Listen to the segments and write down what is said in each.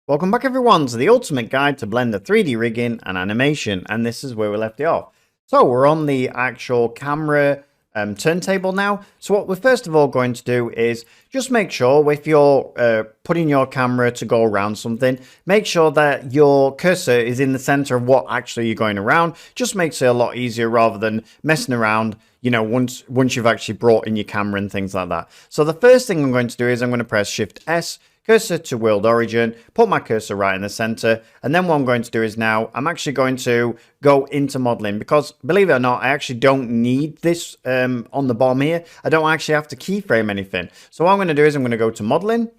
Welcome back everyone to the ultimate guide to Blender 3D rigging and animation, and this is where we left it off. So we're on the actual camera turntable now. So what we're first of all going to do is just make sure if you're putting your camera to go around something, make sure that your cursor is in the center of what actually you're going around. Just makes it a lot easier rather than messing around, you know, once you've actually brought in your camera and things like that. So the first thing I'm going to do is I'm going to press Shift S, cursor to world origin, put my cursor right in the center, and then what I'm going to do is now I'm actually going to go into modeling, because believe it or not, I actually don't need this on the bottom here. I don't actually have to keyframe anything. So what I'm going to do is I'm going to go to modeling,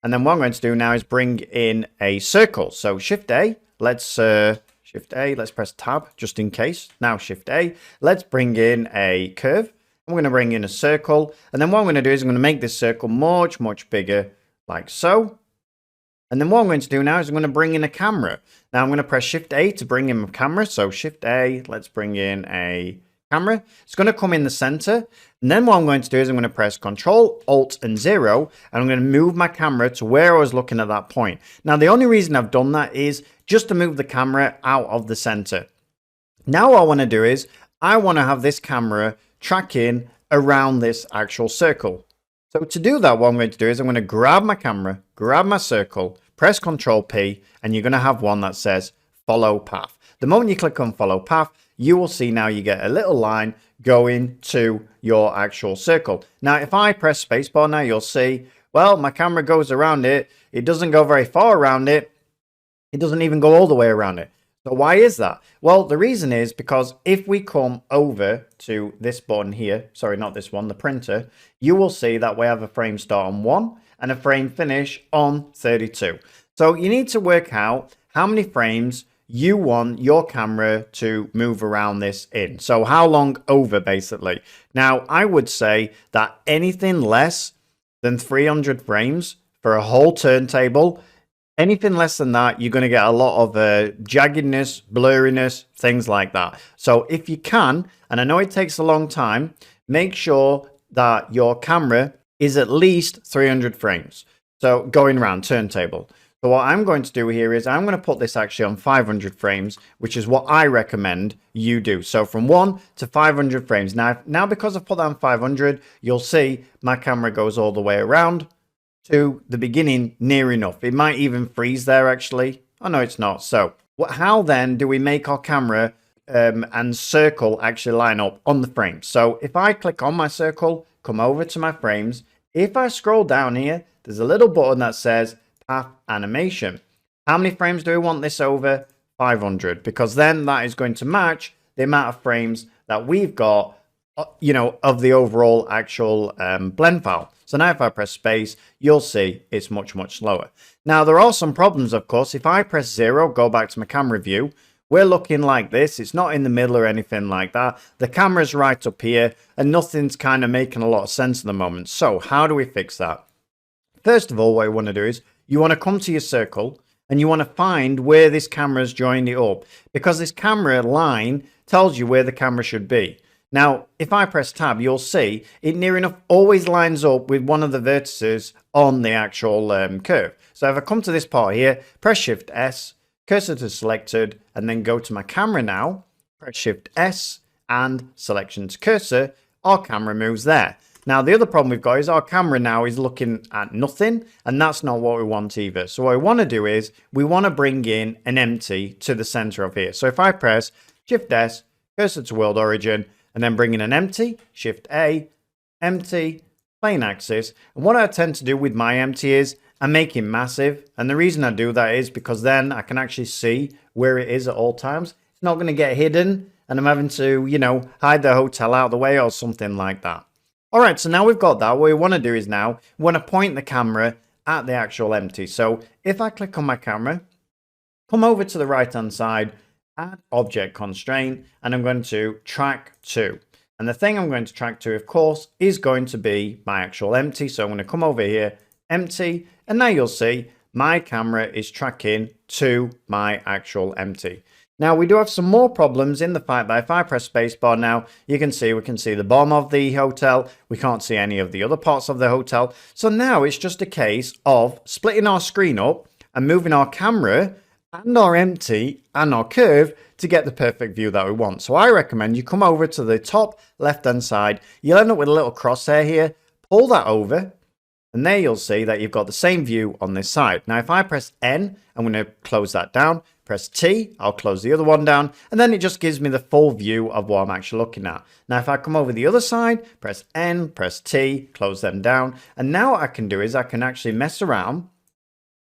and then what I'm going to do now is bring in a circle. So Shift A, let's press tab just in case. Now Shift A, let's bring in a curve. I'm going to bring in a circle, and then what I'm going to do is I'm going to make this circle much bigger, like so. And then what I'm going to do now is I'm going to bring in a camera. Now I'm going to press Shift A to bring in a camera. So Shift A, let's bring in a camera. It's going to come in the center. And then what I'm going to do is I'm going to press Control, Alt, and 0. And I'm going to move my camera to where I was looking at that point. Now the only reason I've done that is just to move the camera out of the center. Now what I want to do is I want to have this camera tracking around this actual circle. So to do that, what I'm going to do is I'm going to grab my camera, grab my circle, press Control P, and you're going to have one that says follow path. The moment you click on follow path, you will see now you get a little line going to your actual circle. Now, if I press spacebar now, you'll see, well, my camera goes around it. It doesn't go very far around it. It doesn't even go all the way around it. So why is that? Well, the reason is because if we come over to this button here, sorry, not this one, the printer, you will see that we have a frame start on 1 and a frame finish on 32. So you need to work out how many frames you want your camera to move around this in. So how long over, basically. Now, I would say that anything less than 300 frames for a whole turntable, anything less than that, you're going to get a lot of jaggedness, blurriness, things like that. So if you can, and I know it takes a long time, make sure that your camera is at least 300 frames. So going around turntable. So what I'm going to do here is I'm going to put this actually on 500 frames, which is what I recommend you do. So from 1 to 500 frames. Now because I've put that on 500, you'll see my camera goes all the way around to the beginning near enough. It might even freeze there actually. Oh no, it's not. So how then do we make our camera and circle actually line up on the frame? So if I click on my circle, come over to my frames, if I scroll down here, there's a little button that says path animation. How many frames do we want this over? 500, because then that is going to match the amount of frames that we've got, you know, of the overall actual blend file. So now if I press space, you'll see it's much slower. Now there are some problems, of course. If I press 0, go back to my camera view, we're looking like this. It's not in the middle or anything like that. The camera's right up here and nothing's kind of making a lot of sense at the moment. So how do we fix that? First of all, what you want to do is you want to come to your circle and you want to find where this camera's joined it up, because this camera line tells you where the camera should be. Now, if I press tab, you'll see it near enough always lines up with one of the vertices on the actual curve. So if I come to this part here, press Shift S, cursor to selected, and then go to my camera now, press Shift S and selection to cursor, our camera moves there. Now, the other problem we've got is our camera now is looking at nothing, and that's not what we want either. So what we want to do is we want to bring in an empty to the center of here. So if I press Shift S, cursor to world origin, and then bring in an empty, Shift A, empty, plane axis. And what I tend to do with my empty is I make it massive. And the reason I do that is because then I can actually see where it is at all times. It's not going to get hidden and I'm having to, you know, hide the hotel out of the way or something like that. All right, so now we've got that. What we want to do is now we want to point the camera at the actual empty. So if I click on my camera, come over to the right-hand side, add object constraint, and I'm going to track to. And the thing I'm going to track to, of course, is going to be my actual empty. So I'm going to come over here, empty, and now you'll see my camera is tracking to my actual empty. Now we do have some more problems in the fact that if I press spacebar now, we can see the bottom of the hotel. We can't see any of the other parts of the hotel. So now it's just a case of splitting our screen up and moving our camera and our empty and our curve to get the perfect view that we want. So I recommend you come over to the top left hand side. You'll end up with a little crosshair here. Pull that over, and there you'll see that you've got the same view on this side. Now if I press N, I'm going to close that down. Press T, I'll close the other one down, and then it just gives me the full view of what I'm actually looking at. Now if I come over the other side, press N, press T, close them down, and now what I can do is I can actually mess around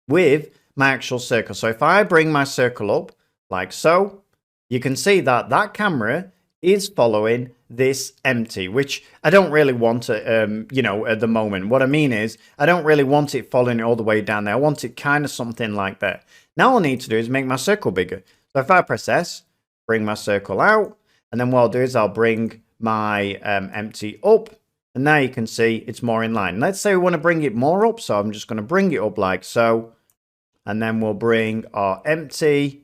with my actual circle. So if I bring my circle up like so, you can see that that camera is following this empty, which I don't really want it, at the moment. What I mean is I don't really want it following all the way down there. I want it kind of something like that. Now all I need to do is make my circle bigger. So if I press S, bring my circle out, and then what I'll do is I'll bring my empty up, and now you can see it's more in line. Let's say we want to bring it more up, so I'm just going to bring it up like so, and then we'll bring our empty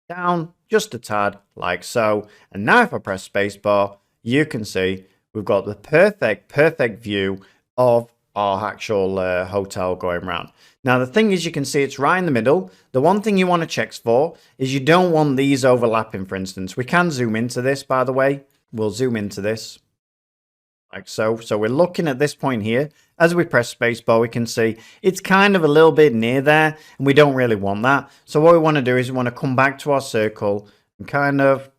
down just a tad like so. And now if I press spacebar, you can see we've got the perfect view of our actual hotel going around. Now the thing is, you can see it's right in the middle. The one thing you want to check for is you don't want these overlapping, for instance. We can zoom into this, by the way. We'll zoom into this like so. So we're looking at this point here. As we press spacebar, we can see it's kind of a little bit near there, and we don't really want that. So what we want to do is we want to come back to our circle and kind of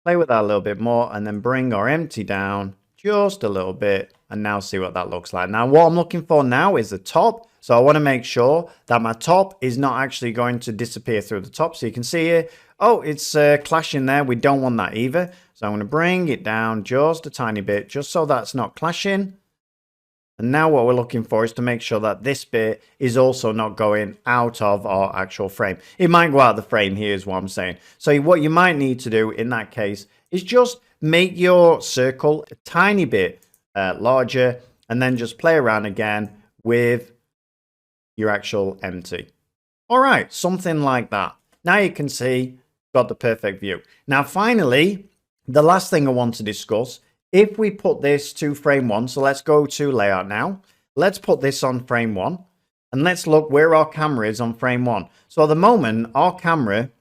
play with that a little bit more, and then bring our empty down just a little bit, and now see what that looks like. Now what I'm looking for now is the top. So I want to make sure that my top is not actually going to disappear through the top. So you can see here, oh, it's clashing there. We don't want that either. So I'm going to bring it down just a tiny bit, just so that's not clashing. And now what we're looking for is to make sure that this bit is also not going out of our actual frame. It might go out of the frame here is what I'm saying. So what you might need to do in that case is just make your circle a tiny bit larger, and then just play around again with your actual empty. All right, something like that. Now you can see got the perfect view. Now finally, the last thing I want to discuss, if we put this to frame 1, so let's go to layout now. Let's put this on frame 1, and let's look where our camera is on frame 1. So at the moment, our camera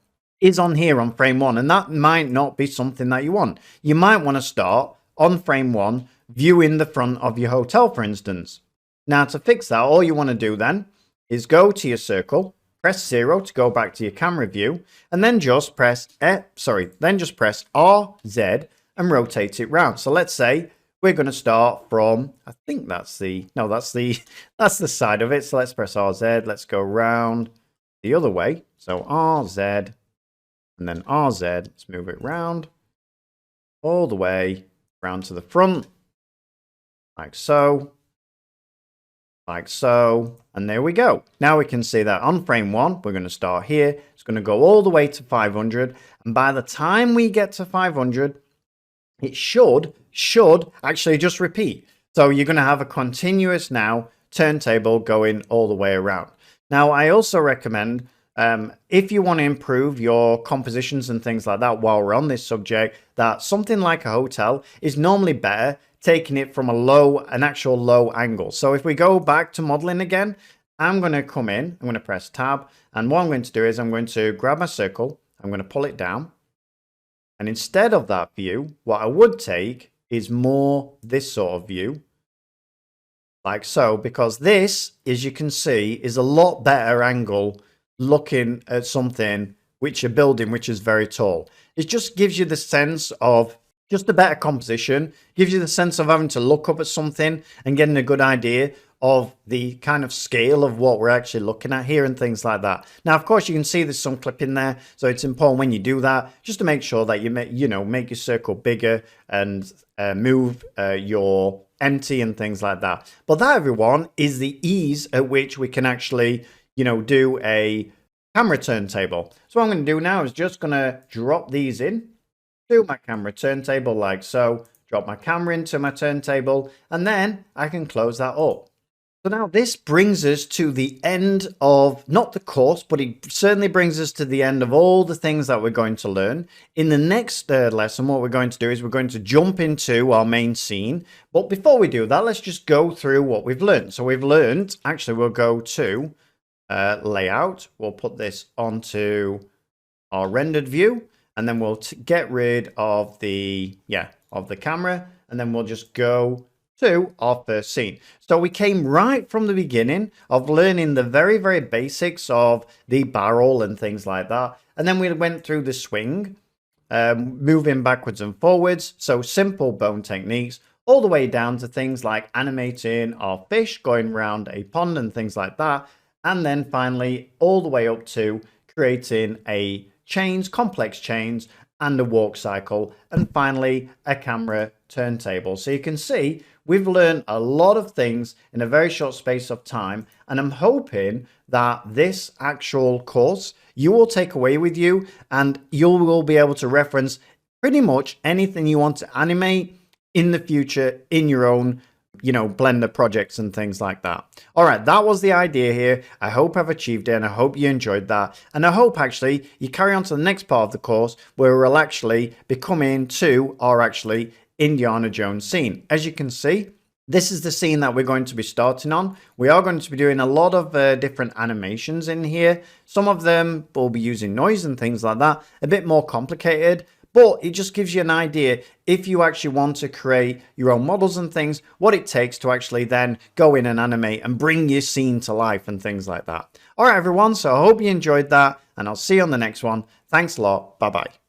is on here on frame 1, and that might not be something that you want. You might want to start on frame 1, viewing the front of your hotel, for instance. Now to fix that, all you want to do then is go to your circle, press 0 to go back to your camera view, and then just press RZ and rotate it round. So let's say we're going to start from, I think that's the side of it. So let's press RZ. Let's go round the other way. So RZ and then RZ. Let's move it round all the way round to the front, like so. Like so, and there we go. Now we can see that on frame 1, we're going to start here. It's going to go all the way to 500, and by the time we get to 500, it should actually just repeat. So you're going to have a continuous now turntable going all the way around. Now I also recommend, if you want to improve your compositions and things like that while we're on this subject, that something like a hotel is normally better taking it from an actual low angle. So if we go back to modeling again, I'm going to come in, I'm going to press tab, and what I'm going to do is I'm going to grab my circle, I'm going to pull it down, and instead of that view, what I would take is more this sort of view, like so, because this, as you can see, is a lot better angle looking at something which a building which is very tall. It just gives you the sense of just a better composition, gives you the sense of having to look up at something and getting a good idea of the kind of scale of what we're actually looking at here and things like that. Now, of course, you can see there's some clipping there, so it's important when you do that just to make sure that you make your circle bigger and move your empty and things like that. But that, everyone, is the ease at which we can actually, do a camera turntable. So what I'm going to do now is just going to drop these in. Do my camera turntable like so, drop my camera into my turntable, and then I can close that up. So now this brings us to the end of, not the course, but it certainly brings us to the end of all the things that we're going to learn. In the next lesson, what we're going to do is we're going to jump into our main scene. But before we do that, let's just go through what we've learned. So we've learned, actually we'll go to layout. We'll put this onto our rendered view, and then we'll get rid of the camera, and then we'll just go to our first scene. So we came right from the beginning of learning the very, very basics of the barrel and things like that. And then we went through the swing, moving backwards and forwards. So simple bone techniques, all the way down to things like animating our fish going around a pond and things like that. And then finally, all the way up to creating a complex chains, and a walk cycle, and finally a camera turntable. So you can see we've learned a lot of things in a very short space of time, and I'm hoping that this actual course you will take away with you, and you will be able to reference pretty much anything you want to animate in the future in your own Blender projects and things like that. All right, that was the idea here. I hope I've achieved it, and I hope you enjoyed that. And I hope actually you carry on to the next part of the course where we'll actually be coming to our Indiana Jones scene. As you can see, this is the scene that we're going to be starting on. We are going to be doing a lot of different animations in here. Some of them will be using noise and things like that, a bit more complicated. But it just gives you an idea, if you actually want to create your own models and things, what it takes to actually then go in and animate and bring your scene to life and things like that. All right, everyone. So I hope you enjoyed that, and I'll see you on the next one. Thanks a lot. Bye-bye.